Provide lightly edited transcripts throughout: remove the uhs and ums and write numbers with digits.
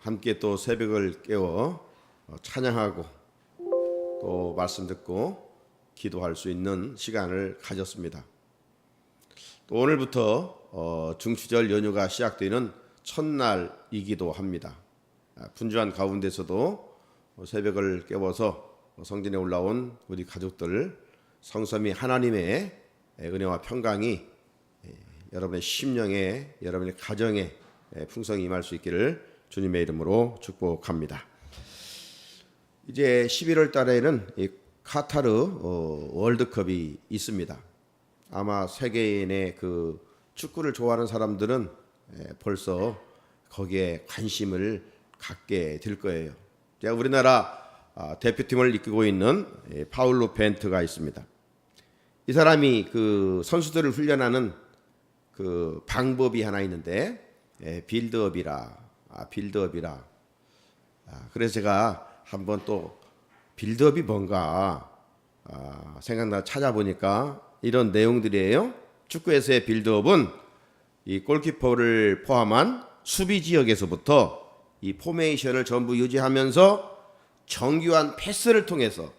함께 또 새벽을 깨워 찬양하고 또 말씀 듣고 기도할 수 있는 시간을 가졌습니다. 또 오늘부터 중추절 연휴가 시작되는 첫날이기도 합니다. 분주한 가운데서도 새벽을 깨워서 성전에 올라온 우리 가족들 성삼위 하나님의 은혜와 평강이 여러분의 심령에, 여러분의 가정에 풍성히 임할 수 있기를 주님의 이름으로 축복합니다. 이제 11월 달에는 이 카타르 월드컵이 있습니다. 아마 세계인의 그 축구를 좋아하는 사람들은 벌써 거기에 관심을 갖게 될 거예요. 제가 우리나라 대표팀을 이끌고 있는 파울로 벤트가 있습니다. 이 사람이 그 선수들을 훈련하는 그 방법이 하나 있는데 빌드업이라. 그래서 제가 한번 또 빌드업이 뭔가 생각나 찾아보니까 이런 내용들이에요. 축구에서의 빌드업은 이 골키퍼를 포함한 수비 지역에서부터 이 포메이션을 전부 유지하면서 정교한 패스를 통해서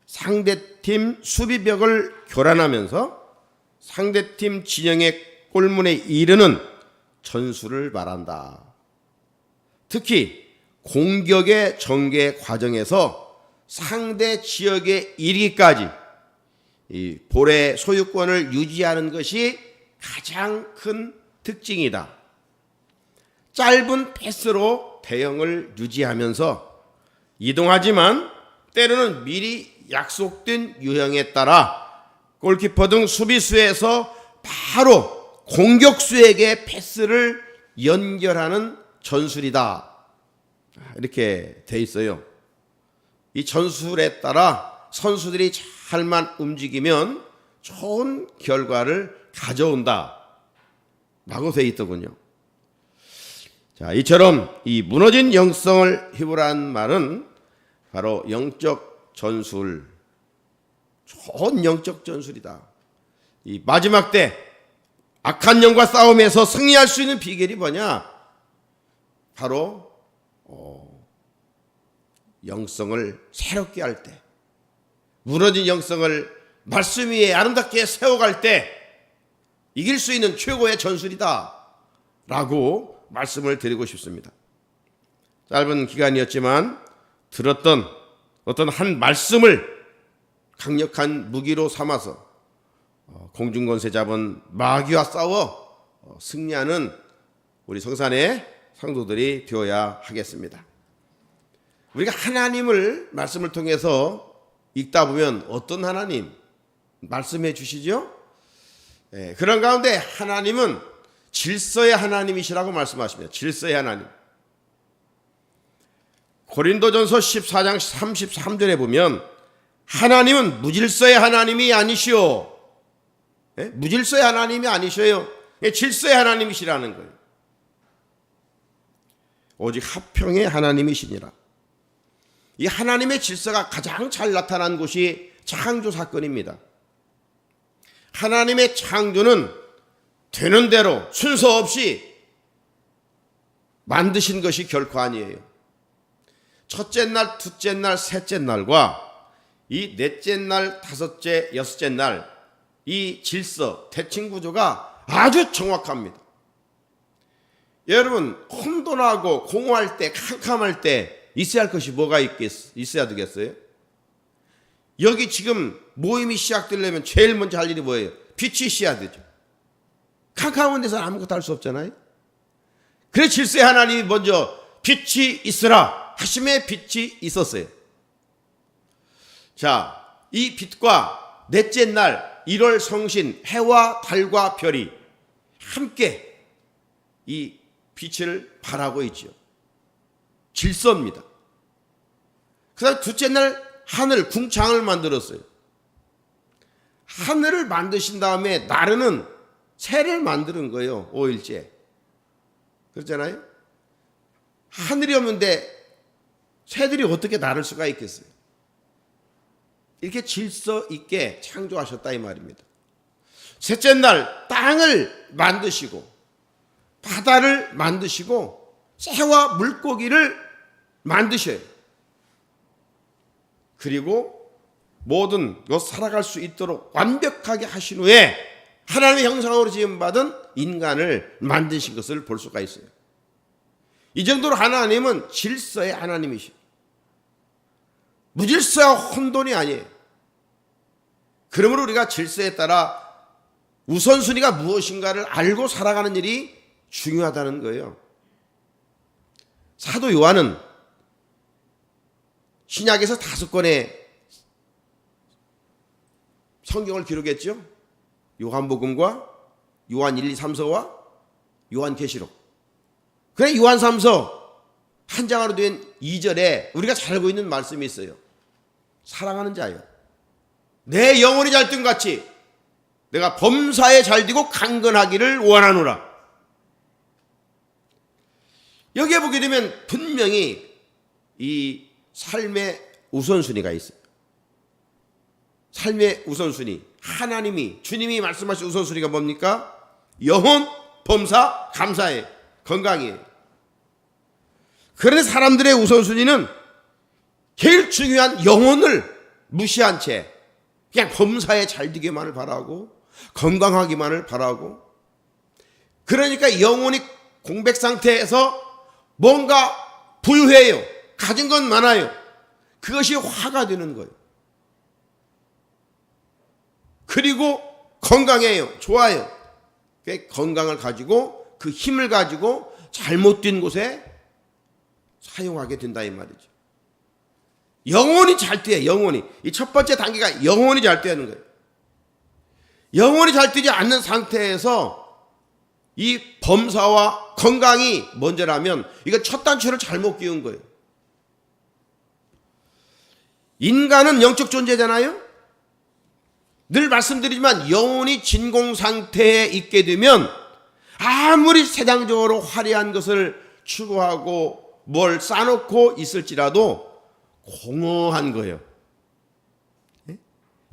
상대팀 수비벽을 교란하면서 상대팀 진영의 골문에 이르는 전술을 말한다. 특히 공격의 전개 과정에서 상대 지역에 이르기까지 이 볼의 소유권을 유지하는 것이 가장 큰 특징이다. 짧은 패스로 대형을 유지하면서 이동하지만 때로는 미리 약속된 유형에 따라 골키퍼 등 수비수에서 바로 공격수에게 패스를 연결하는 전술이다. 이렇게 돼 있어요. 이 전술에 따라 선수들이 잘만 움직이면 좋은 결과를 가져온다 라고 돼 있더군요. 자, 이처럼 이 무너진 영성을 회복하는 말은 바로 영적 전술, 좋은 영적 전술이다. 이 마지막 때 악한 영과 싸움에서 승리할 수 있는 비결이 뭐냐? 바로 영성을 새롭게 할 때, 무너진 영성을 말씀 위에 아름답게 세워갈 때 이길 수 있는 최고의 전술이다 라고 말씀을 드리고 싶습니다. 짧은 기간이었지만 들었던 어떤 한 말씀을 강력한 무기로 삼아서 공중권세 잡은 마귀와 싸워 승리하는 우리 성산의 성도들이 되어야 하겠습니다. 우리가 하나님을 말씀을 통해서 읽다 보면 어떤 하나님 말씀해 주시죠? 그런 가운데 하나님은 질서의 하나님이시라고 말씀하십니다. 질서의 하나님. 고린도전서 14장 33절에 보면 하나님은 무질서의 하나님이 아니시오. 무질서의 하나님이 아니셔요. 질서의 하나님이시라는 거예요. 오직 화평의 하나님이시니라. 이 하나님의 질서가 가장 잘 나타난 곳이 창조 사건입니다. 하나님의 창조는 되는 대로 순서 없이 만드신 것이 결코 아니에요. 첫째 날, 둘째 날, 셋째 날과 이 넷째 날, 다섯째, 여섯째 날 이 질서, 대칭 구조가 아주 정확합니다. 여러분, 혼돈하고 공허할 때, 캄캄할 때 있어야 할 것이 뭐가 있어야 되겠어요? 여기 지금 모임이 시작되려면 제일 먼저 할 일이 뭐예요? 빛이 있어야 되죠. 캄캄한 데서는 아무것도 할 수 없잖아요. 그래서 질서의 하나님이 먼저 빛이 있으라 하심에 빛이 있었어요. 자, 이 빛과 넷째 날 1월 성신 해와 달과 별이 함께 이 빛을 발하고 있죠. 질서입니다. 그 다음 둘째 날 하늘, 궁창을 만들었어요. 하늘을 만드신 다음에 나르는 새를 만드는 거예요. 5일째. 그렇잖아요. 하늘이 없는데 새들이 어떻게 나를 수가 있겠어요? 이렇게 질서 있게 창조하셨다 이 말입니다. 셋째 날 땅을 만드시고 바다를 만드시고 새와 물고기를 만드셔요. 그리고 모든 것 살아갈 수 있도록 완벽하게 하신 후에 하나님의 형상으로 지음받은 인간을 만드신 것을 볼 수가 있어요. 이 정도로 하나님은 질서의 하나님이시죠. 무질서와 혼돈이 아니에요. 그러므로 우리가 질서에 따라 우선순위가 무엇인가를 알고 살아가는 일이 중요하다는 거예요. 사도 요한은 신약에서 5권의 성경을 기록했죠. 요한복음과 요한 1, 2, 3서와 요한계시록. 그래 요한 3서 한 장으로 된 2절에 우리가 잘 알고 있는 말씀이 있어요. 사랑하는 자여, 내 영혼이 잘된 같이 내가 범사에 잘되고 강건하기를 원하노라. 여기에 보게 되면 분명히 이 삶의 우선순위가 있어요. 삶의 우선순위, 하나님이 주님이 말씀하신 우선순위가 뭡니까? 영혼, 범사, 감사예요. 건강이에요. 그런데 사람들의 우선순위는 제일 중요한 영혼을 무시한 채 그냥 범사에 잘 되기만을 바라고 건강하기만을 바라고, 그러니까 영혼이 공백 상태에서 뭔가 부유해요. 가진 건 많아요. 그것이 화가 되는 거예요. 그리고 건강해요. 좋아요. 건강을 가지고 그 힘을 가지고 잘못된 곳에 사용하게 된다 이 말이죠. 영혼이 잘 돼요. 영혼이. 이 첫 번째 단계가 영혼이 잘 되는 거예요. 영혼이 잘 되지 않는 상태에서 이 범사와 건강이 먼저라면 이거 첫 단추를 잘못 끼운 거예요. 인간은 영적 존재잖아요. 늘 말씀드리지만 영혼이 진공 상태에 있게 되면 아무리 세상적으로 화려한 것을 추구하고 뭘 쌓아놓고 있을지라도 공허한 거예요.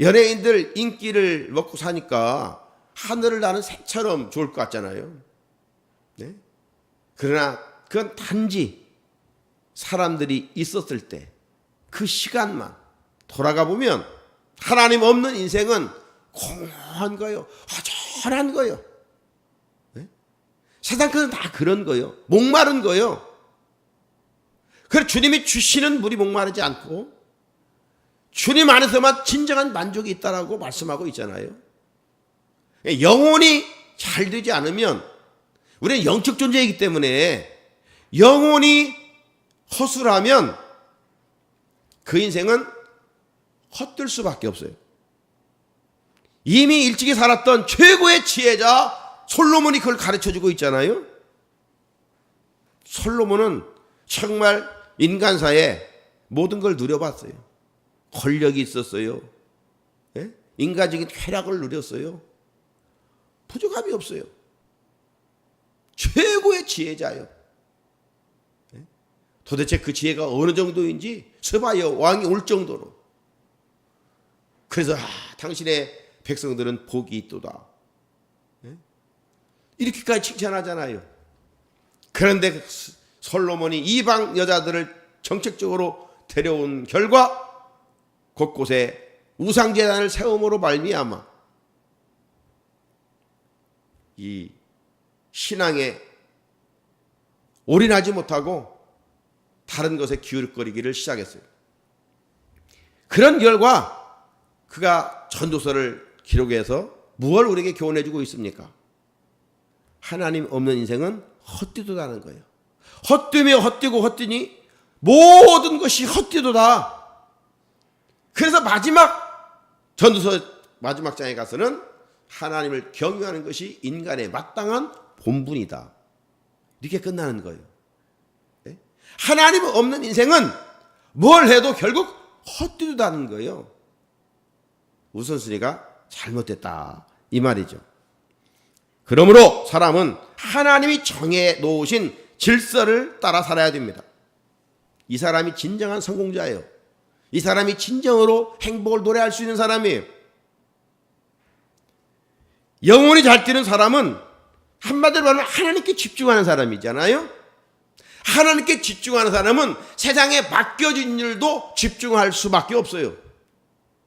연예인들 인기를 먹고 사니까 하늘을 나는 새처럼 좋을 것 같잖아요. 네? 그러나 그건 단지 사람들이 있었을 때 그 시간만 돌아가 보면 하나님 없는 인생은 공허한 거예요. 허전한 거예요. 네? 세상 것은 다 그런 거예요. 목마른 거예요. 그래서 주님이 주시는 물이 목마르지 않고 주님 안에서만 진정한 만족이 있다라고 말씀하고 있잖아요. 영혼이 잘 되지 않으면 우리는 영적 존재이기 때문에 영혼이 허술하면 그 인생은 헛될 수밖에 없어요. 이미 일찍이 살았던 최고의 지혜자 솔로몬이 그걸 가르쳐주고 있잖아요. 솔로몬은 정말 인간사에 모든 걸 누려봤어요. 권력이 있었어요. 예? 인간적인 쾌락을 누렸어요. 부족함이 없어요. 최고의 지혜자요. 예? 도대체 그 지혜가 어느 정도인지 서봐요. 왕이 올 정도로. 그래서 당신의 백성들은 복이 있도다. 예? 이렇게까지 칭찬하잖아요. 그런데 솔로몬이 이방 여자들을 정책적으로 데려온 결과 곳곳에 우상제단을 세움으로 말미암아 이 신앙에 올인하지 못하고 다른 것에 기울거리기를 시작했어요. 그런 결과 그가 전도서를 기록해서 무엇을 우리에게 교훈해주고 있습니까? 하나님 없는 인생은 헛되도다는 거예요. 헛되며 헛되고 헛되니 모든 것이 헛되도다. 그래서 마지막 전도서 마지막 장에 가서는 하나님을 경유하는 것이 인간의 마땅한 본분이다. 이렇게 끝나는 거예요. 네? 하나님 없는 인생은 뭘 해도 결국 헛되도다는 거예요. 우선순위가 잘못됐다 이 말이죠. 그러므로 사람은 하나님이 정해 놓으신 질서를 따라 살아야 됩니다. 이 사람이 진정한 성공자예요. 이 사람이 진정으로 행복을 노래할 수 있는 사람이에요. 영혼이 잘 뛰는 사람은 한마디로 말하면 하나님께 집중하는 사람이잖아요. 하나님께 집중하는 사람은 세상에 맡겨진 일도 집중할 수밖에 없어요.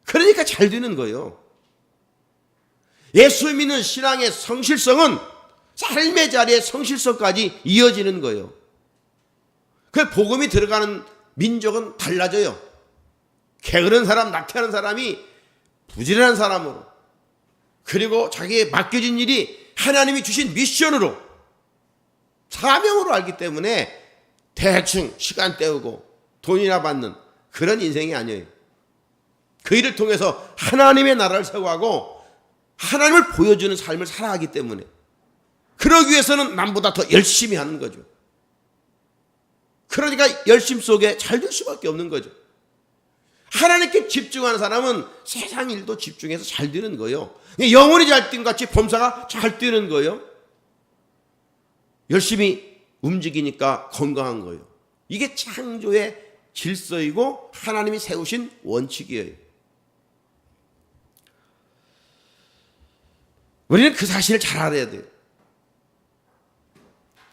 그러니까 잘 되는 거예요. 예수 믿는 신앙의 성실성은 삶의 자리의 성실성까지 이어지는 거예요. 그 복음이 들어가는 민족은 달라져요. 게으른 사람, 낙태하는 사람이 부지런한 사람으로, 그리고 자기의 맡겨진 일이 하나님이 주신 미션으로, 사명으로 알기 때문에 대충 시간 때우고 돈이나 받는 그런 인생이 아니에요. 그 일을 통해서 하나님의 나라를 세워가고 하나님을 보여주는 삶을 살아가기 때문에, 그러기 위해서는 남보다 더 열심히 하는 거죠. 그러니까 열심 속에 잘 될 수밖에 없는 거죠. 하나님께 집중하는 사람은 세상 일도 집중해서 잘 되는 거예요. 영혼이 잘 뛴 같이 범사가 잘 뛰는 거예요. 열심히 움직이니까 건강한 거예요. 이게 창조의 질서이고 하나님이 세우신 원칙이에요. 우리는 그 사실을 잘 알아야 돼요.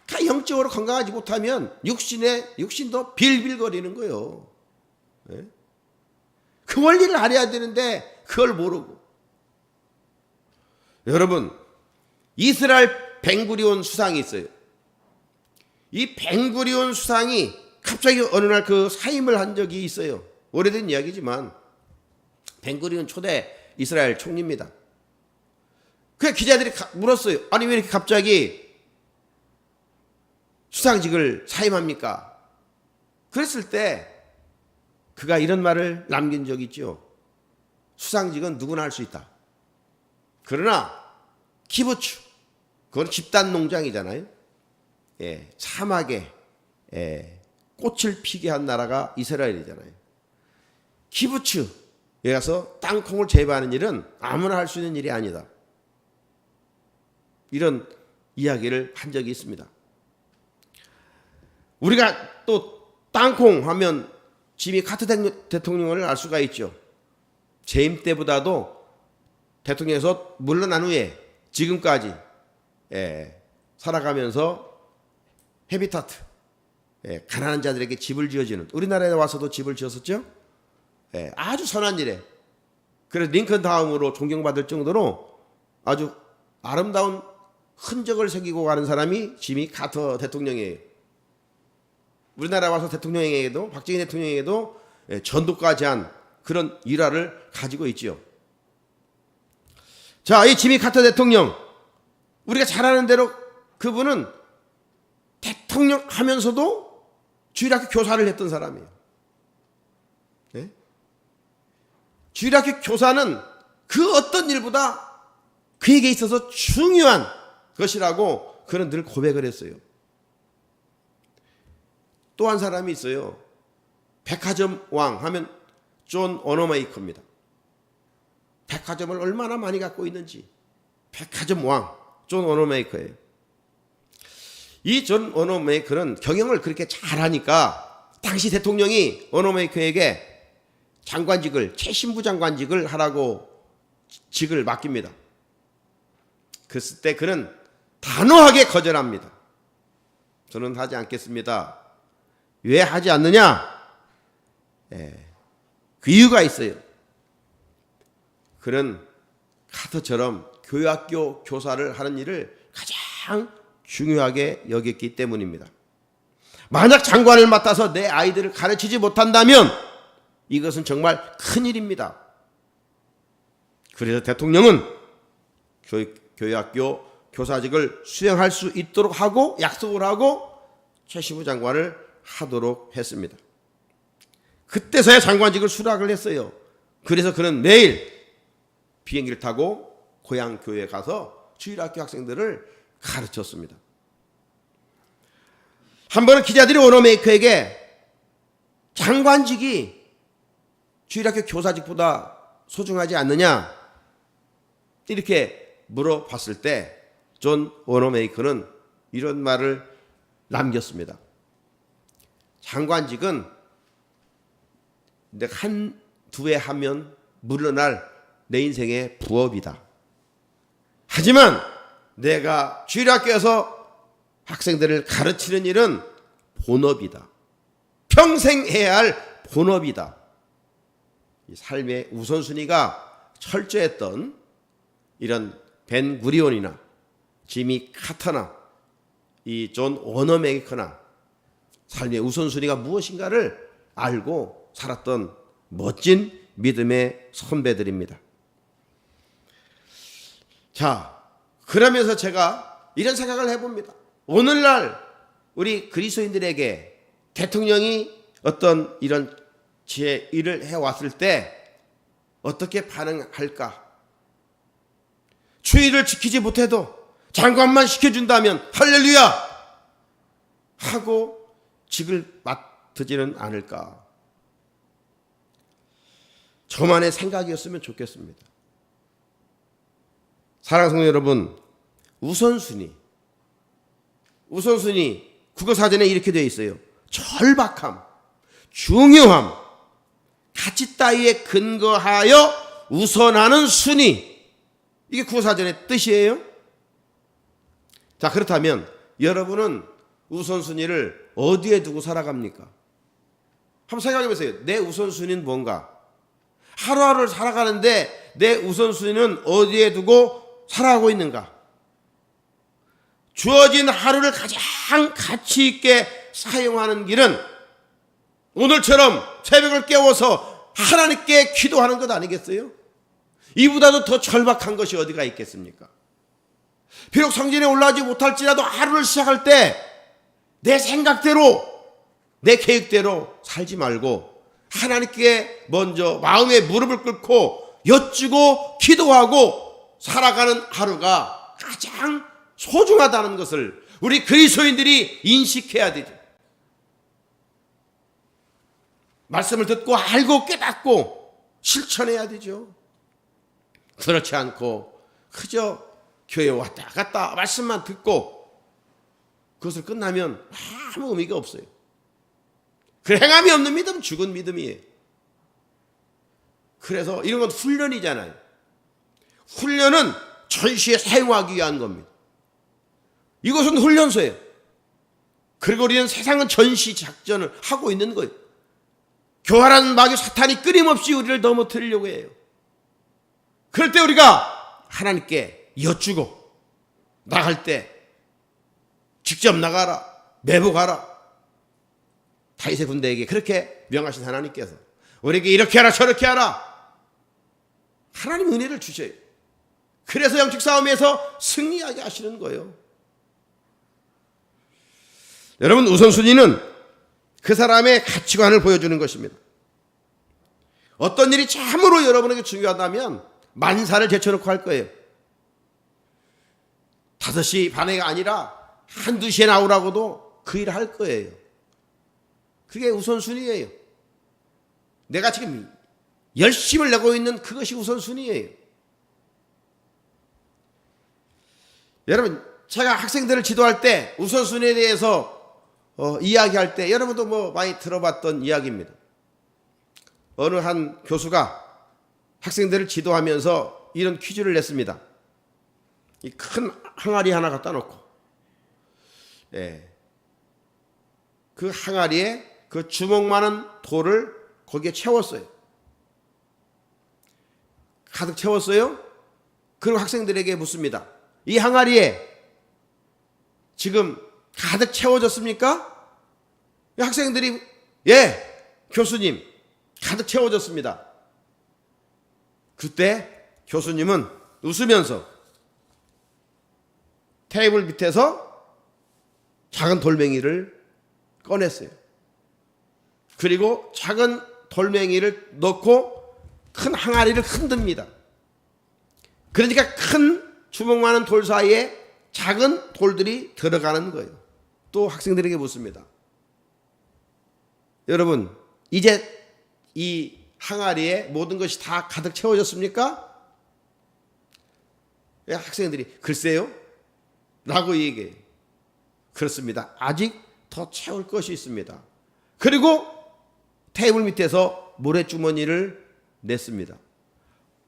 그러니까 영적으로 건강하지 못하면 육신도 빌빌거리는 거예요. 네? 그 원리를 알아야 되는데 그걸 모르고. 여러분, 이스라엘 벤구리온 수상이 있어요. 이 벤구리온 수상이 갑자기 어느 날 그 사임을 한 적이 있어요. 오래된 이야기지만 벤구리온 초대 이스라엘 총리입니다. 그 기자들이 물었어요. 아니 왜 이렇게 갑자기 수상직을 사임합니까? 그랬을 때 그가 이런 말을 남긴 적이 있죠. 수상직은 누구나 할 수 있다. 그러나 키부츠, 그건 집단 농장이잖아요. 예, 사막에 꽃을 피게 한 나라가 이스라엘이잖아요. 키부츠에 가서 땅콩을 재배하는 일은 아무나 할 수 있는 일이 아니다. 이런 이야기를 한 적이 있습니다. 우리가 또 땅콩 하면 지미 카터 대통령을 알 수가 있죠. 재임 때보다도 대통령에서 물러난 후에 지금까지 살아가면서 헤비타트, 가난한 자들에게 집을 지어주는, 우리나라에 와서도 집을 지었었죠. 아주 선한 일에, 그래서 링컨 다음으로 존경받을 정도로 아주 아름다운 흔적을 새기고 가는 사람이 지미 카터 대통령이에요. 우리나라 와서 대통령에게도, 박정희 대통령에게도 전도까지 한 그런 일화를 가지고 있지요. 자, 이 지미 카터 대통령, 우리가 잘 아는 대로 그분은 대통령 하면서도 주일학교 교사를 했던 사람이에요. 네? 주일학교 교사는 그 어떤 일보다 그에게 있어서 중요한 것이라고 그는 늘 고백을 했어요. 또 한 사람이 있어요. 백화점 왕 하면 존 워너메이커입니다. 백화점을 얼마나 많이 갖고 있는지. 백화점 왕 존 워너메이커예요. 이 존 워너메이커는 경영을 그렇게 잘하니까 당시 대통령이 워너메이커에게 장관직을, 최신부 장관직을 하라고 직을 맡깁니다. 그랬을 때 그는 단호하게 거절합니다. 저는 하지 않겠습니다. 왜 하지 않느냐? 그 이유가 있어요. 그는 카터처럼 교학교 교사를 하는 일을 가장 중요하게 여겼기 때문입니다. 만약 장관을 맡아서 내 아이들을 가르치지 못한다면 이것은 정말 큰일입니다. 그래서 대통령은 교학교 교사직을 수행할 수 있도록 하고 약속을 하고 최신부 장관을 하도록 했습니다. 그때서야 장관직을 수락을 했어요. 그래서 그는 매일 비행기를 타고 고향 교회에 가서 주일학교 학생들을 가르쳤습니다. 한 번은 기자들이 워너메이커에게 장관직이 주일학교 교사직보다 소중하지 않느냐 이렇게 물어봤을 때 존 워너메이커는 이런 말을 남겼습니다. 장관직은 내가 한두 해 하면 물러날 내 인생의 부업이다. 하지만 내가 주일학교에서 학생들을 가르치는 일은 본업이다. 평생 해야 할 본업이다. 이 삶의 우선순위가 철저했던 이런 벤 구리온이나 지미 카터나 이 존 워너메이커나 삶의 우선순위가 무엇인가를 알고 살았던 멋진 믿음의 선배들입니다. 자, 그러면서 제가 이런 생각을 해봅니다. 오늘날 우리 그리스도인들에게 대통령이 어떤 이런 일을 해왔을 때 어떻게 반응할까? 주의를 지키지 못해도 장관만 시켜준다면 할렐루야! 하고 직을 맡지는 않을까? 저만의 생각이었으면 좋겠습니다. 사랑하는 성도 여러분, 우선순위 국어사전에 이렇게 되어 있어요. 절박함, 중요함, 가치 따위에 근거하여 우선하는 순위. 이게 국어사전의 뜻이에요. 자, 그렇다면 여러분은 우선순위를 어디에 두고 살아갑니까? 한번 생각해 보세요. 내 우선순위는 뭔가? 하루하루를 살아가는데 내 우선순위는 어디에 두고 살아가고 있는가? 주어진 하루를 가장 가치 있게 사용하는 길은 오늘처럼 새벽을 깨워서 하나님께 기도하는 것 아니겠어요? 이보다도 더 절박한 것이 어디가 있겠습니까? 비록 성전에 올라가지 못할지라도 하루를 시작할 때 내 생각대로 내 계획대로 살지 말고 하나님께 먼저 마음의 무릎을 꿇고 여쭈고 기도하고 살아가는 하루가 가장 소중하다는 것을 우리 그리스도인들이 인식해야 되죠. 말씀을 듣고 알고 깨닫고 실천해야 되죠. 그렇지 않고 그저 교회 왔다 갔다 말씀만 듣고 그것을 끝나면 아무 의미가 없어요. 그 행함이 없는 믿음 죽은 믿음이에요. 그래서 이런 건 훈련이잖아요. 훈련은 전시에 사용하기 위한 겁니다. 이것은 훈련소예요. 그리고 우리는 세상은 전시 작전을 하고 있는 거예요. 교활한 마귀 사탄이 끊임없이 우리를 넘어뜨리려고 해요. 그럴 때 우리가 하나님께 여쭈고 나갈 때 직접 나가라, 매복하라. 다윗의 군대에게 그렇게 명하신 하나님께서 우리에게 이렇게 하라 저렇게 하라. 하나님 은혜를 주셔요. 그래서 영적 싸움에서 승리하게 하시는 거예요. 여러분, 우선순위는 그 사람의 가치관을 보여주는 것입니다. 어떤 일이 참으로 여러분에게 중요하다면 만사를 제쳐놓고 할 거예요. 5시 반에가 아니라 1, 2시에 나오라고도 그 일을 할 거예요. 그게 우선순위예요. 내가 지금 열심을 내고 있는 그것이 우선순위예요. 여러분, 제가 학생들을 지도할 때 우선순위에 대해서 이야기할 때 여러분도 많이 들어봤던 이야기입니다. 어느 한 교수가 학생들을 지도하면서 이런 퀴즈를 냈습니다. 이 큰 항아리 하나 갖다 놓고 그 항아리에 그 주먹만한 돌을 거기에 채웠어요. 가득 채웠어요. 그리고 학생들에게 묻습니다. 이 항아리에 지금 가득 채워졌습니까? 학생들이 예, 교수님 가득 채워졌습니다. 그때 교수님은 웃으면서 테이블 밑에서 작은 돌멩이를 꺼냈어요. 그리고 작은 돌멩이를 넣고 큰 항아리를 흔듭니다. 그러니까 큰 주먹만한 돌 사이에 작은 돌들이 들어가는 거예요. 또 학생들에게 묻습니다. 여러분, 이제 이 항아리에 모든 것이 다 가득 채워졌습니까? 학생들이 글쎄요 라고 얘기해요. 그렇습니다. 아직 더 채울 것이 있습니다. 그리고 테이블 밑에서 모래주머니를 냈습니다.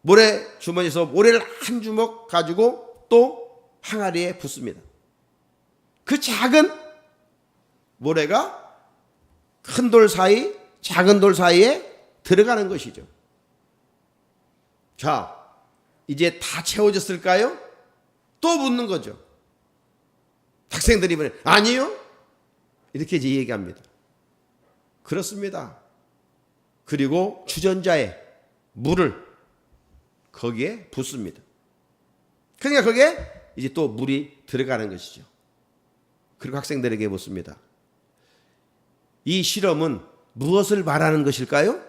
모래주머니에서 모래를 한 주먹 가지고 또 항아리에 붓습니다. 그 작은 모래가 큰 돌 사이, 작은 돌 사이에 들어가는 것이죠. 자, 이제 다 채워졌을까요? 또 묻는 거죠. 학생들이 이번에 아니요? 이렇게 이제 얘기합니다. 그렇습니다. 그리고 주전자에 물을 거기에 붓습니다. 그러니까 거기에 이제 또 물이 들어가는 것이죠. 그리고 학생들에게 묻습니다. 이 실험은 무엇을 말하는 것일까요?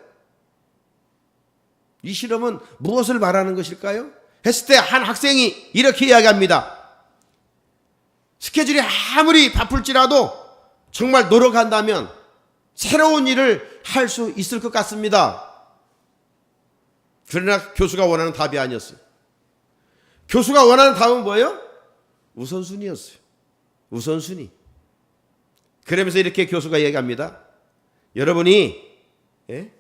이 실험은 무엇을 말하는 것일까요? 했을 때 한 학생이 이렇게 이야기합니다. 스케줄이 아무리 바쁠지라도 정말 노력한다면 새로운 일을 할 수 있을 것 같습니다. 그러나 교수가 원하는 답이 아니었어요. 교수가 원하는 답은 뭐예요? 우선순위였어요. 우선순위. 그러면서 이렇게 교수가 얘기합니다. 여러분이 큰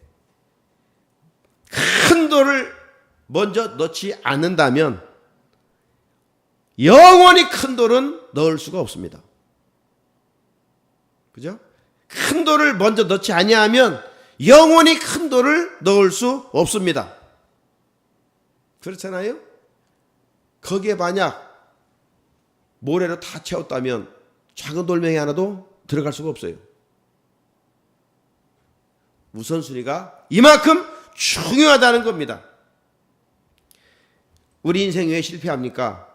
돌을 먼저 넣지 않는다면 영원히 큰 돌은 넣을 수가 없습니다. 그죠? 큰 돌을 먼저 넣지 아니하면 영원히 큰 돌을 넣을 수 없습니다. 그렇잖아요? 거기에 만약 모래로 다 채웠다면 작은 돌멩이 하나도 들어갈 수가 없어요. 우선순위가 이만큼 중요하다는 겁니다. 우리 인생 왜 실패합니까?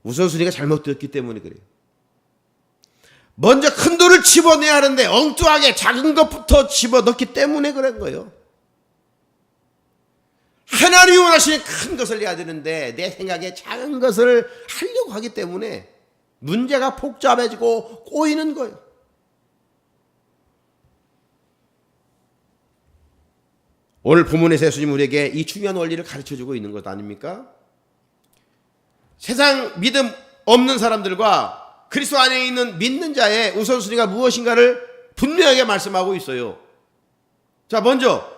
우선순위가 잘못되었기 때문에 그래요. 먼저 큰 돌을 집어내야 하는데 엉뚱하게 작은 것부터 집어넣기 때문에 그런 거예요. 하나님이 원하시는 큰 것을 해야 되는데 내 생각에 작은 것을 하려고 하기 때문에 문제가 복잡해지고 꼬이는 거예요. 오늘 본문에서 예수님 우리에게 이 중요한 원리를 가르쳐주고 있는 것 아닙니까? 세상 믿음 없는 사람들과 그리스도 안에 있는 믿는 자의 우선순위가 무엇인가를 분명하게 말씀하고 있어요. 자, 먼저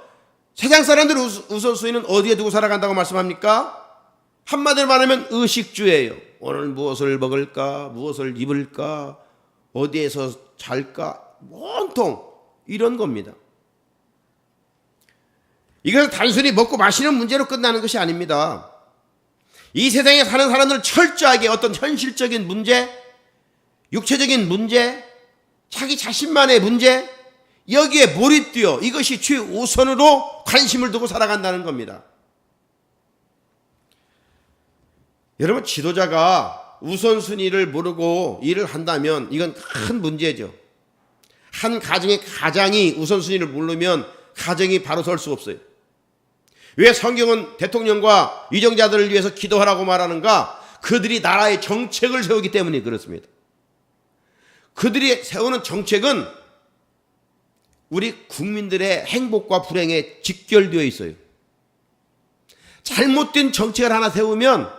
세상 사람들의 우선순위는 어디에 두고 살아간다고 말씀합니까? 한마디로 말하면 의식주예요. 오늘 무엇을 먹을까? 무엇을 입을까? 어디에서 잘까? 온통 이런 겁니다. 이것은 단순히 먹고 마시는 문제로 끝나는 것이 아닙니다. 이 세상에 사는 사람들은 철저하게 어떤 현실적인 문제, 육체적인 문제, 자기 자신만의 문제, 여기에 몰입되어 이것이 최우선으로 관심을 두고 살아간다는 겁니다. 여러분, 지도자가 우선순위를 모르고 일을 한다면 이건 큰 문제죠. 한 가정의 가장이 우선순위를 모르면 가정이 바로 설 수 없어요. 왜 성경은 대통령과 위정자들을 위해서 기도하라고 말하는가? 그들이 나라의 정책을 세우기 때문에 그렇습니다. 그들이 세우는 정책은 우리 국민들의 행복과 불행에 직결되어 있어요. 잘못된 정책을 하나 세우면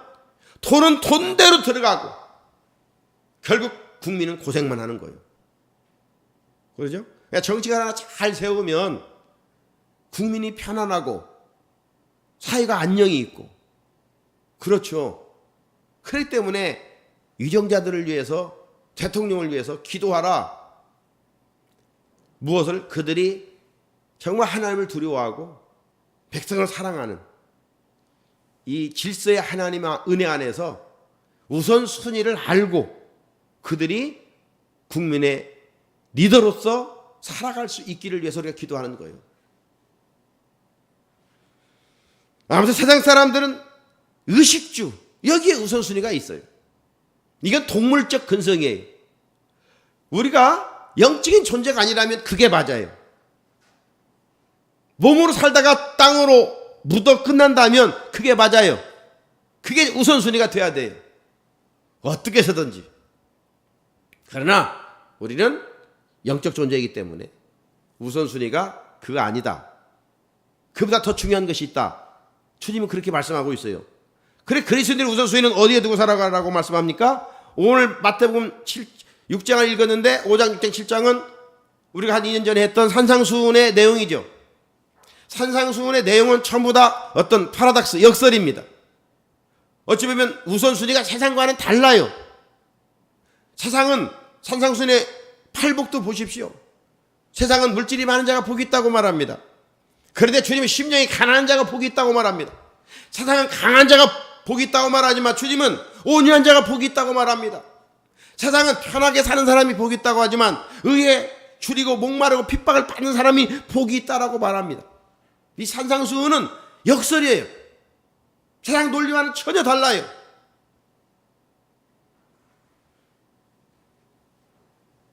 돈은 돈대로 들어가고 결국 국민은 고생만 하는 거예요. 그렇죠? 그러니까 정책을 하나 잘 세우면 국민이 편안하고 사회가 안녕이 있고, 그렇죠. 그렇기 때문에 위정자들을 위해서, 대통령을 위해서 기도하라. 무엇을? 그들이 정말 하나님을 두려워하고 백성을 사랑하는 이 질서의 하나님의 은혜 안에서 우선순위를 알고 그들이 국민의 리더로서 살아갈 수 있기를 위해서 우리가 기도하는 거예요. 아무튼 세상 사람들은 의식주, 여기에 우선순위가 있어요. 이건 동물적 근성이에요. 우리가 영적인 존재가 아니라면 그게 맞아요. 몸으로 살다가 땅으로 묻어 끝난다면 그게 맞아요. 그게 우선순위가 돼야 돼요. 어떻게 해서든지. 그러나 우리는 영적 존재이기 때문에 우선순위가 그거 아니다. 그보다 더 중요한 것이 있다. 주님은 그렇게 말씀하고 있어요. 그래, 그리스도인의 우선순위는 어디에 두고 살아가라고 말씀합니까? 오늘 마태복음 6장을 읽었는데 5장, 6장, 7장은 우리가 한 2년 전에 했던 산상수훈의 내용이죠. 산상수훈의 내용은 전부 다 어떤 파라닥스, 역설입니다. 어찌 보면 우선순위가 세상과는 달라요. 세상은 산상수훈의 팔복도 보십시오. 세상은 물질이 많은 자가 복이 있다고 말합니다. 그런데 주님은 심령이 가난한 자가 복이 있다고 말합니다. 세상은 강한 자가 복이 있다고 말하지만 주님은 온유한 자가 복이 있다고 말합니다. 세상은 편하게 사는 사람이 복이 있다고 하지만 의에 줄이고 목마르고 핍박을 받는 사람이 복이 있다라고 말합니다. 이 산상수훈은 역설이에요. 세상 논리와는 전혀 달라요.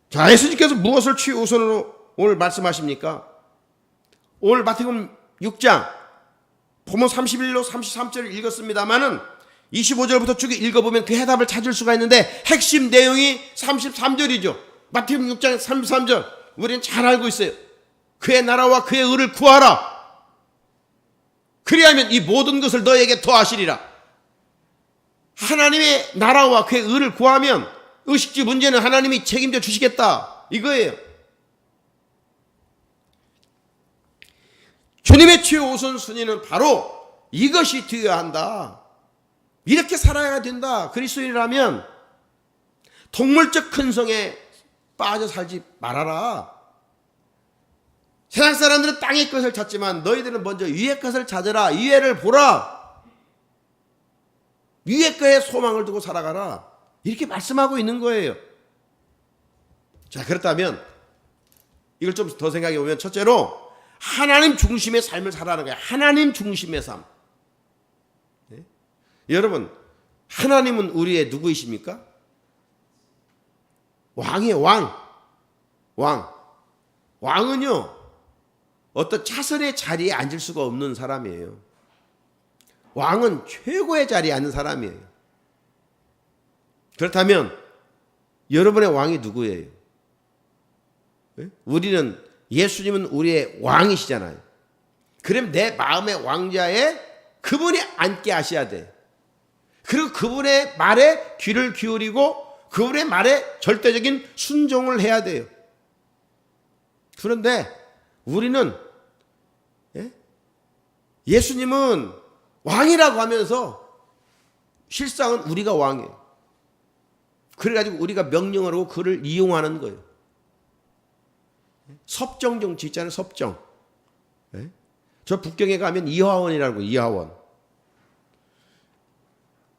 자, 예수님께서 무엇을 최우선으로 오늘 말씀하십니까? 오늘 마태복음 6장 본문 31로 33절을 읽었습니다마는 25절부터 쭉 읽어보면 그 해답을 찾을 수가 있는데 핵심 내용이 33절이죠. 마태복음 6장 33절 우리는 잘 알고 있어요. 그의 나라와 그의 의를 구하라. 그리하면 이 모든 것을 너에게 더하시리라. 하나님의 나라와 그의 의를 구하면 의식주 문제는 하나님이 책임져 주시겠다 이거예요. 주님의 최우선 순위는 바로 이것이 되어야 한다. 이렇게 살아야 된다. 그리스도인이라면 동물적 근성에 빠져 살지 말아라. 세상 사람들은 땅의 것을 찾지만 너희들은 먼저 위의 것을 찾으라. 위에를 보라. 위의 것에 소망을 두고 살아가라. 이렇게 말씀하고 있는 거예요. 자, 그렇다면 이걸 좀 더 생각해 보면 첫째로 하나님 중심의 삶을 살아가는 거예요. 하나님 중심의 삶. 네? 여러분, 하나님은 우리의 누구이십니까? 왕이에요. 왕. 왕은요, 어떤 차선의 자리에 앉을 수가 없는 사람이에요. 왕은 최고의 자리에 앉는 사람이에요. 그렇다면 여러분의 왕이 누구예요? 네? 우리는 예수님은 우리의 왕이시잖아요. 그럼 내 마음의 왕자에 그분이 앉게 하셔야 돼. 그리고 그분의 말에 귀를 기울이고 그분의 말에 절대적인 순종을 해야 돼요. 그런데 우리는 예수님은 왕이라고 하면서 실상은 우리가 왕이에요. 그래가지고 우리가 명령을 하고 그를 이용하는 거예요. 섭정 정치 있잖아요. 섭정. 저 북경에 가면 이화원이라고 이화원.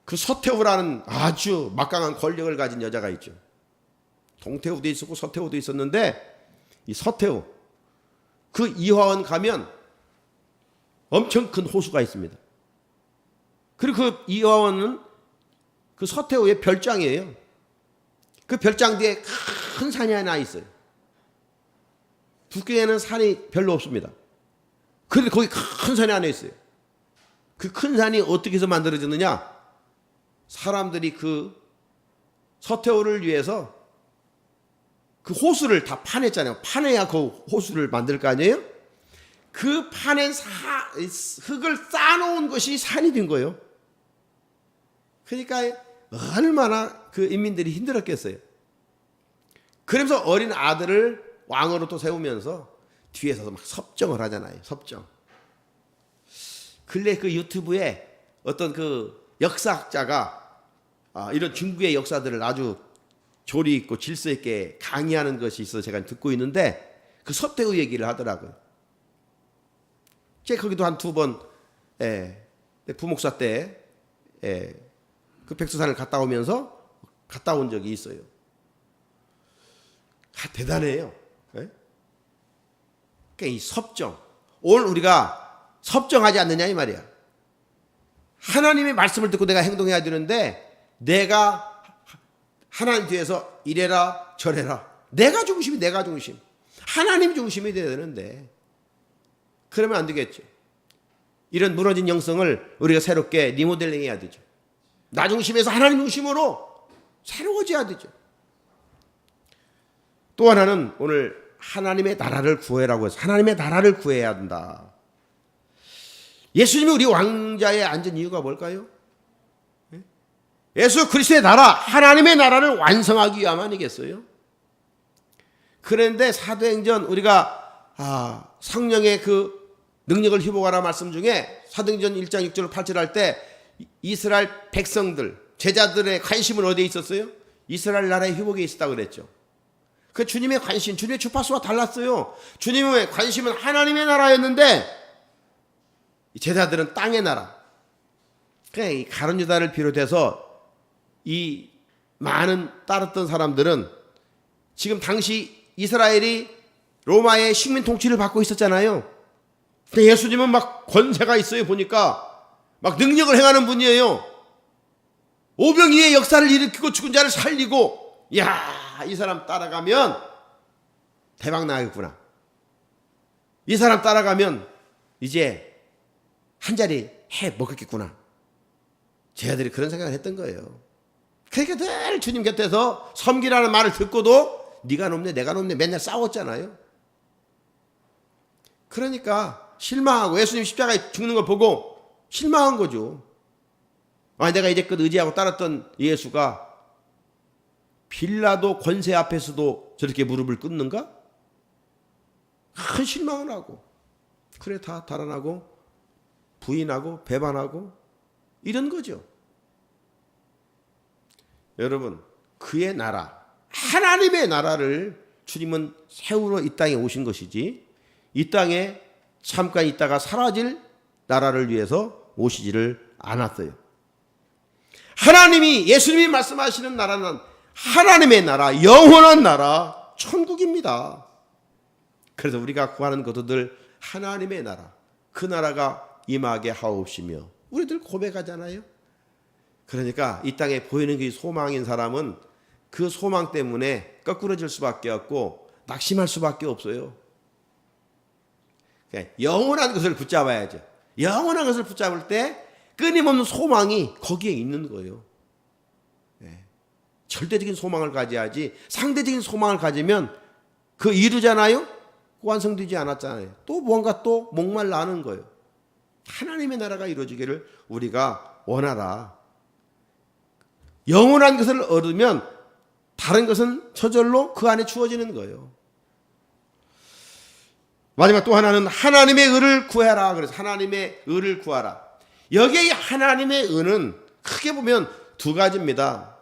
그 서태후라는 아주 막강한 권력을 가진 여자가 있죠. 동태후도 있었고 서태후도 있었는데 이 서태후 그 이화원 가면 엄청 큰 호수가 있습니다. 그리고 그 이화원은 그 서태후의 별장이에요. 그 별장 뒤에 큰 산이 하나 있어요. 북경에는 산이 별로 없습니다. 그런데 거기 큰 산이 하나 있어요. 그 큰 산이 어떻게 해서 만들어졌느냐? 사람들이 그 서태후를 위해서 그 호수를 다 파냈잖아요. 파내야 그 호수를 만들 거 아니에요? 그 파낸 흙을 쌓아놓은 것이 산이 된 거예요. 그러니까 얼마나 그 인민들이 힘들었겠어요. 그러면서 어린 아들을 왕으로 또 세우면서 뒤에서 막 섭정을 하잖아요. 섭정. 근래 그 유튜브에 어떤 그 역사학자가 이런 중국의 역사들을 아주 조리 있고 질서 있게 강의하는 것이 있어서 제가 듣고 있는데 그 서태후 얘기를 하더라고요. 제가 거기도 한 2번 부목사 때 그 백두산을 갔다 오면서 갔다 온 적이 있어요. 대단해요. 그러니까 이 섭정. 오늘 우리가 섭정하지 않느냐 이 말이야. 하나님의 말씀을 듣고 내가 행동해야 되는데 내가 하나님 뒤에서 이래라 저래라. 내가 중심이 내가 중심. 하나님 중심이 돼야 되는데 그러면 안 되겠죠. 이런 무너진 영성을 우리가 새롭게 리모델링 해야 되죠. 나 중심에서 하나님 중심으로 새로워져야 되죠. 또 하나는 오늘 하나님의 나라를 구해라고 해서 하나님의 나라를 구해야 한다. 예수님이 우리 왕자에 앉은 이유가 뭘까요? 예수 그리스도의 나라, 하나님의 나라를 완성하기 위함 아니겠어요? 그런데 사도행전 우리가 성령의 그 능력을 회복하라 말씀 중에 사도행전 1장 6절 8절 할 때 이스라엘 백성들, 제자들의 관심은 어디에 있었어요? 이스라엘 나라의 회복에 있었다고 그랬죠. 그 주님의 관심, 주님의 주파수와 달랐어요. 주님의 관심은 하나님의 나라였는데 제자들은 땅의 나라. 그러니까 이 가룟 유다를 비롯해서 이 많은 따랐던 사람들은 지금 당시 이스라엘이 로마의 식민 통치를 받고 있었잖아요. 근데 예수님은 막 권세가 있어요. 보니까 막 능력을 행하는 분이에요. 오병이의 역사를 일으키고 죽은 자를 살리고, 야, 이 사람 따라가면 대박 나겠구나. 이 사람 따라가면 이제 한 자리 해 먹겠구나. 제자들이 그런 생각을 했던 거예요. 그러니까 늘 주님 곁에서 섬기라는 말을 듣고도 네가 높네 내가 높네 맨날 싸웠잖아요. 그러니까 실망하고 예수님 십자가에 죽는 걸 보고 실망한 거죠. 아니 내가 이제껏 의지하고 따랐던 예수가 빌라도 권세 앞에서도 저렇게 무릎을 꿇는가? 큰 실망을 하고 그래 다 달아나고 부인하고 배반하고 이런 거죠. 여러분, 그의 나라, 하나님의 나라를 주님은 세우러 이 땅에 오신 것이지 이 땅에 잠깐 있다가 사라질 나라를 위해서 오시지를 않았어요. 하나님이, 예수님이 말씀하시는 나라는 하나님의 나라, 영원한 나라, 천국입니다. 그래서 우리가 구하는 것들 하나님의 나라, 그 나라가 임하게 하옵시며 우리들 고백하잖아요. 그러니까 이 땅에 보이는 게 소망인 사람은 그 소망 때문에 거꾸러질 수밖에 없고 낙심할 수밖에 없어요. 영원한 것을 붙잡아야죠. 영원한 것을 붙잡을 때 끊임없는 소망이 거기에 있는 거예요. 절대적인 소망을 가져야지 상대적인 소망을 가지면 그 이루잖아요. 완성되지 않았잖아요. 또 뭔가 또 목말라 하는 거예요. 하나님의 나라가 이루어지기를 우리가 원하라. 영원한 것을 얻으면 다른 것은 저절로 그 안에 주어지는 거예요. 마지막 또 하나는 하나님의 의를 구해라. 그래서 하나님의 의를 구하라. 여기에 하나님의 의는 크게 보면 두 가지입니다.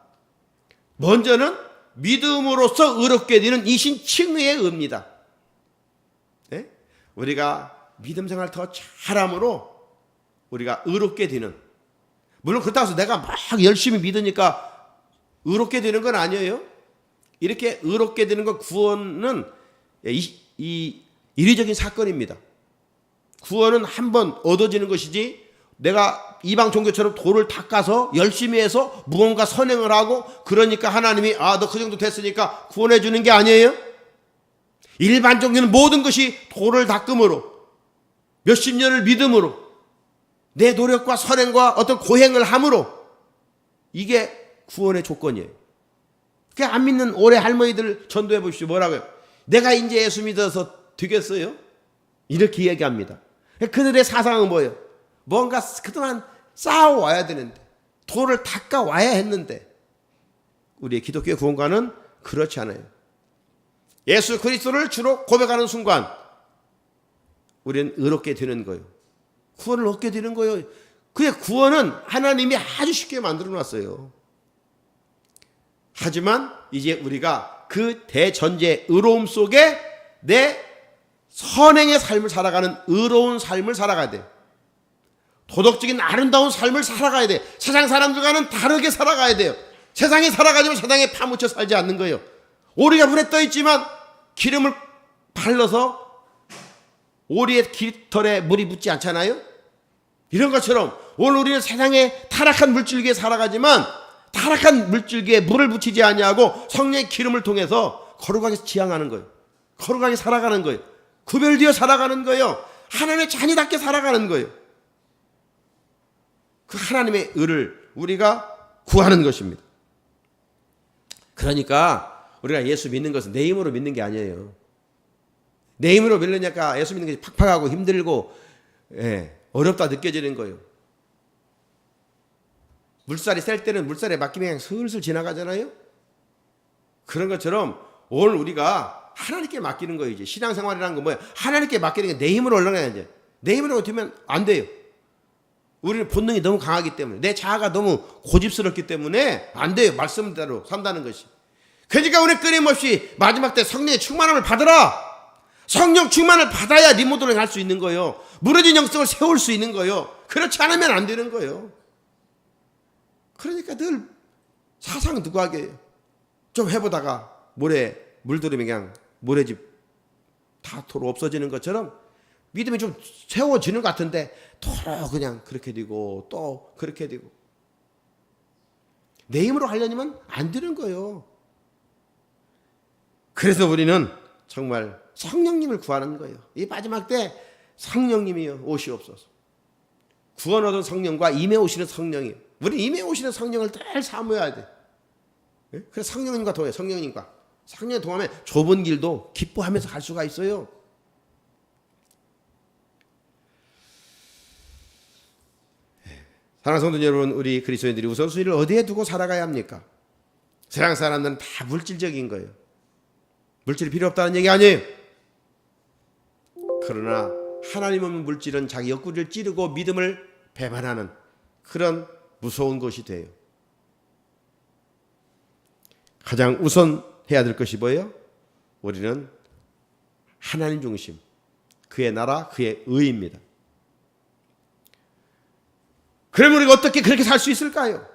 먼저는 믿음으로써 의롭게 되는 이신 칭의의 의입니다. 네? 우리가 믿음 생활 더 잘함으로 우리가 의롭게 되는, 물론 그렇다고 해서 내가 막 열심히 믿으니까 의롭게 되는 건 아니에요. 이렇게 의롭게 되는 건 구원은 이리적인 사건입니다. 구원은 한번 얻어지는 것이지 내가 이방 종교처럼 돌을 닦아서 열심히 해서 무언가 선행을 하고 그러니까 하나님이 너 그 정도 됐으니까 구원해 주는 게 아니에요. 일반 종교는 모든 것이 돌을 닦음으로 몇십 년을 믿음으로 내 노력과 선행과 어떤 고행을 함으로 이게 구원의 조건이에요. 그러니까 안 믿는 오래 할머니들 전도해 보십시오. 뭐라고요? 내가 이제 예수 믿어서 되겠어요? 이렇게 얘기합니다. 그들의 사상은 뭐예요? 뭔가 그동안 쌓아와야 되는데 돌을 닦아와야 했는데 우리의 기독교의 구원과는 그렇지 않아요. 예수 그리스도를 주로 고백하는 순간 우리는 의롭게 되는 거예요. 구원을 얻게 되는 거예요. 그의 구원은 하나님이 아주 쉽게 만들어 놨어요. 하지만 이제 우리가 그 대전제 의로움 속에 내 선행의 삶을 살아가는 의로운 삶을 살아가야 돼. 도덕적인 아름다운 삶을 살아가야 돼. 세상 사람들과는 다르게 살아가야 돼요. 세상에 살아가지만 세상에 파묻혀 살지 않는 거예요. 오리가 불에 떠 있지만 기름을 발라서 오리의 깃털에 물이 묻지 않잖아요. 이런 것처럼 오늘 우리는 세상에 타락한 물줄기에 살아가지만 타락한 물줄기에 물을 붙이지 아니하고 성령의 기름을 통해서 거룩하게 지향하는 거예요. 거룩하게 살아가는 거예요. 구별되어 살아가는 거예요. 하나님의 자녀답게 살아가는 거예요. 그 하나님의 의를 우리가 구하는 것입니다. 그러니까 우리가 예수 믿는 것은 내 힘으로 믿는 게 아니에요. 내 힘으로 믿으니까 예수 믿는 것이 팍팍하고 힘들고 어렵다 느껴지는 거예요. 물살이 셀 때는 물살에 맡기면 그냥 슬슬 지나가잖아요. 그런 것처럼 오늘 우리가 하나님께 맡기는 거예요. 이제 신앙생활이라는 건 뭐예요? 하나님께 맡기는 게 내 힘으로 올라가야지. 내 힘으로 되면 안 돼요. 우리는 본능이 너무 강하기 때문에 내 자아가 너무 고집스럽기 때문에 안 돼요. 말씀대로 산다는 것이. 그러니까 우리 끊임없이 마지막 때 성령의 충만함을 받으라. 성령 충만을 받아야 네 모델을 할 수 있는 거예요. 무너진 영성을 세울 수 있는 거예요. 그렇지 않으면 안 되는 거예요. 그러니까 늘 사상 누구하게 좀 해보다가 모래 물들으면 그냥 모래집 다 도로 없어지는 것처럼 믿음이 좀 세워지는 것 같은데 도로 그냥 그렇게 되고 또 그렇게 되고 내 힘으로 하려면 안 되는 거예요. 그래서 우리는 정말 성령님을 구하는 거예요. 이 마지막 때 성령님이요 오시옵소서. 구원 얻은 성령과 임해 오시는 성령이, 우리 임해 오시는 성령을 늘 사모해야 돼. 그래서 성령님과 동해, 성령님 동하면 좁은 길도 기뻐하면서 갈 수가 있어요. 사랑하는 성도 여러분, 우리 그리스도인들이 우선순위를 어디에 두고 살아가야 합니까? 세상 사람들은 다 물질적인 거예요. 물질이 필요 없다는 얘기 아니에요. 그러나 하나님 없는 물질은 자기 옆구리를 찌르고 믿음을 배반하는 그런 무서운 것이 돼요. 가장 우선 해야 될 것이 뭐예요? 우리는 하나님 중심, 그의 나라, 그의 의입니다. 그러면 우리가 어떻게 그렇게 살 수 있을까요?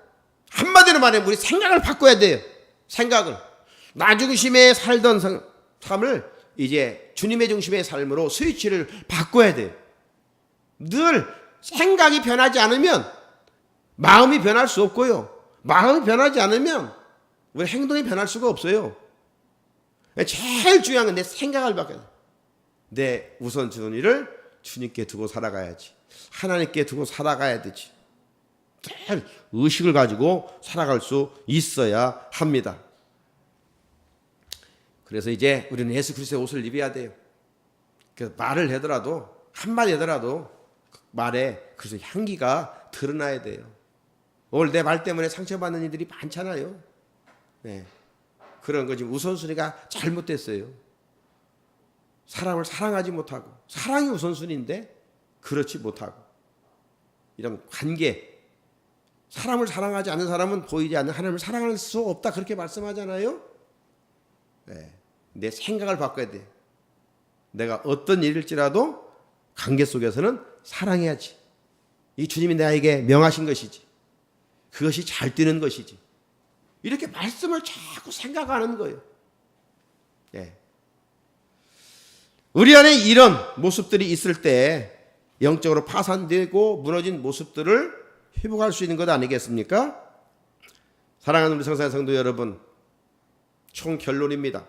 한마디로 말하면 우리 생각을 바꿔야 돼요. 생각을. 나 중심에 살던 삶을 이제 주님의 중심의 삶으로 스위치를 바꿔야 돼요. 늘 생각이 변하지 않으면 마음이 변할 수 없고요. 마음이 변하지 않으면 우리 행동이 변할 수가 없어요. 제일 중요한 건 내 생각을 바꿔야 돼요. 내 우선순위를 주님께 두고 살아가야지. 하나님께 두고 살아가야 되지. 늘 의식을 가지고 살아갈 수 있어야 합니다. 그래서 이제 우리는 예수 그리스도의 옷을 입어야 돼요. 그래서 말을 하더라도 한마디 하더라도 말에 그래서 향기가 드러나야 돼요. 오늘 내 말 때문에 상처받는 이들이 많잖아요. 네. 그런 거 지금 우선순위가 잘못됐어요. 사람을 사랑하지 못하고, 사랑이 우선순위인데 그렇지 못하고, 이런 관계, 사람을 사랑하지 않는 사람은 보이지 않는 하나님을 사랑할 수 없다 그렇게 말씀하잖아요. 네. 내 생각을 바꿔야 돼. 내가 어떤 일일지라도 관계 속에서는 사랑해야지. 이 주님이 나에게 명하신 것이지. 그것이 잘 되는 것이지. 이렇게 말씀을 자꾸 생각하는 거예요. 네. 우리 안에 이런 모습들이 있을 때 영적으로 파산되고 무너진 모습들을 회복할 수 있는 것 아니겠습니까? 사랑하는 우리 성사의 성도 여러분, 총 결론입니다.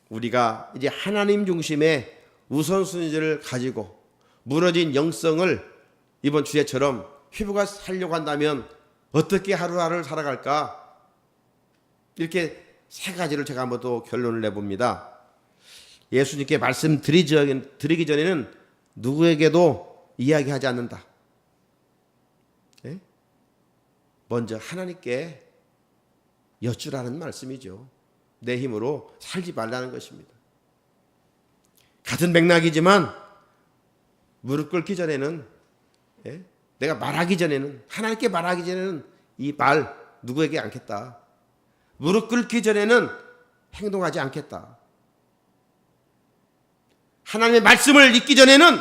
우리가 이제 하나님 중심의 우선순위를 가지고 무너진 영성을 이번 주제처럼 회복하려고 한다면 어떻게 하루하루를 살아갈까? 이렇게 세 가지를 제가 한번 더 결론을 내봅니다. 예수님께 말씀드리기 전에는 누구에게도 이야기하지 않는다. 네? 먼저 하나님께 여쭈라는 말씀이죠. 내 힘으로 살지 말라는 것입니다. 같은 맥락이지만 무릎 꿇기 전에는, 내가 말하기 전에는, 하나님께 말하기 전에는 이 말 누구에게 않겠다. 무릎 꿇기 전에는 행동하지 않겠다. 하나님의 말씀을 읽기 전에는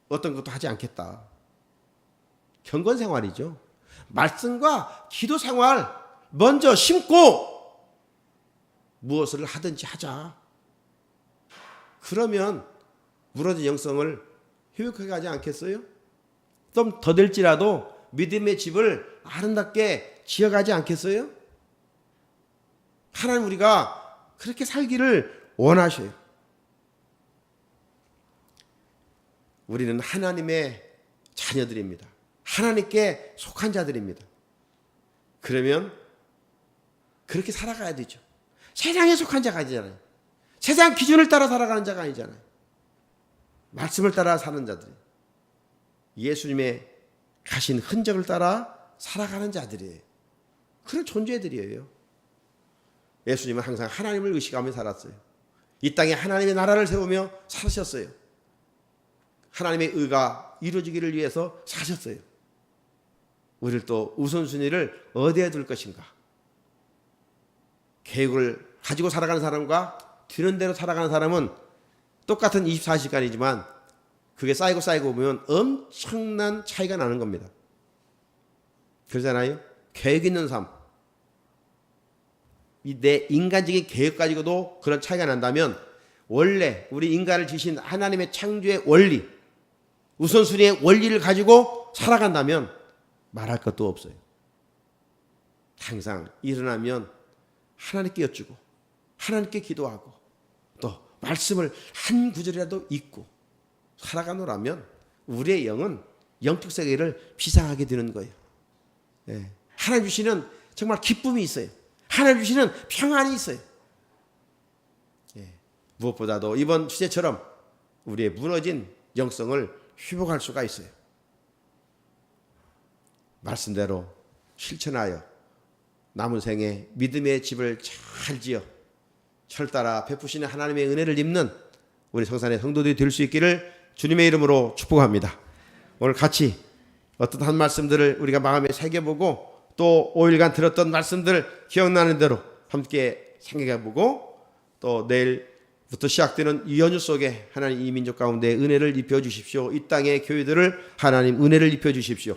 어떤 것도 하지 않겠다. 경건 생활이죠. 말씀과 기도 생활 먼저 심고 무엇을 하든지 하자. 그러면 무너진 영성을 회복해 가지 않겠어요? 좀 더 될지라도 믿음의 집을 아름답게 지어가지 않겠어요? 하나님 우리가 그렇게 살기를 원하셔요. 우리는 하나님의 자녀들입니다. 하나님께 속한 자들입니다. 그러면 그렇게 살아가야 되죠. 세상에 속한 자가 아니잖아요. 세상 기준을 따라 살아가는 자가 아니잖아요. 말씀을 따라 사는 자들이 예수님의 가신 흔적을 따라 살아가는 자들이에요. 그런 존재들이에요. 예수님은 항상 하나님을 의식하며 살았어요. 이 땅에 하나님의 나라를 세우며 사셨어요. 하나님의 의가 이루어지기를 위해서 사셨어요. 우리를 또 우선순위를 어디에 둘 것인가? 계획을 가지고 살아가는 사람과 되는 대로 살아가는 사람은 똑같은 24시간이지만 그게 쌓이고 보면 엄청난 차이가 나는 겁니다. 그러잖아요. 계획 있는 삶. 이 내 인간적인 계획 가지고도 그런 차이가 난다면 원래 우리 인간을 지신 하나님의 창조의 원리, 우선순위의 원리를 가지고 살아간다면 말할 것도 없어요. 항상 일어나면 하나님께 여쭈고 하나님께 기도하고 또 말씀을 한 구절이라도 읽고 살아가노라면 우리의 영은 영적 세계를 비상하게 되는 거예요. 예. 하나님 주시는 정말 기쁨이 있어요. 하나님 주시는 평안이 있어요. 예. 무엇보다도 이번 주제처럼 우리의 무너진 영성을 회복할 수가 있어요. 말씀대로 실천하여 남은 생에 믿음의 집을 잘 지어 철 따라 베푸시는 하나님의 은혜를 입는 우리 성산의 성도들이 될 수 있기를 주님의 이름으로 축복합니다. 오늘 같이 어떤 말씀들을 우리가 마음에 새겨보고 또 5일간 들었던 말씀들 기억나는 대로 함께 생각해보고 또 내일부터 시작되는 이 연휴 속에 하나님 이 민족 가운데 은혜를 입혀주십시오. 이 땅의 교회들을 하나님 은혜를 입혀주십시오.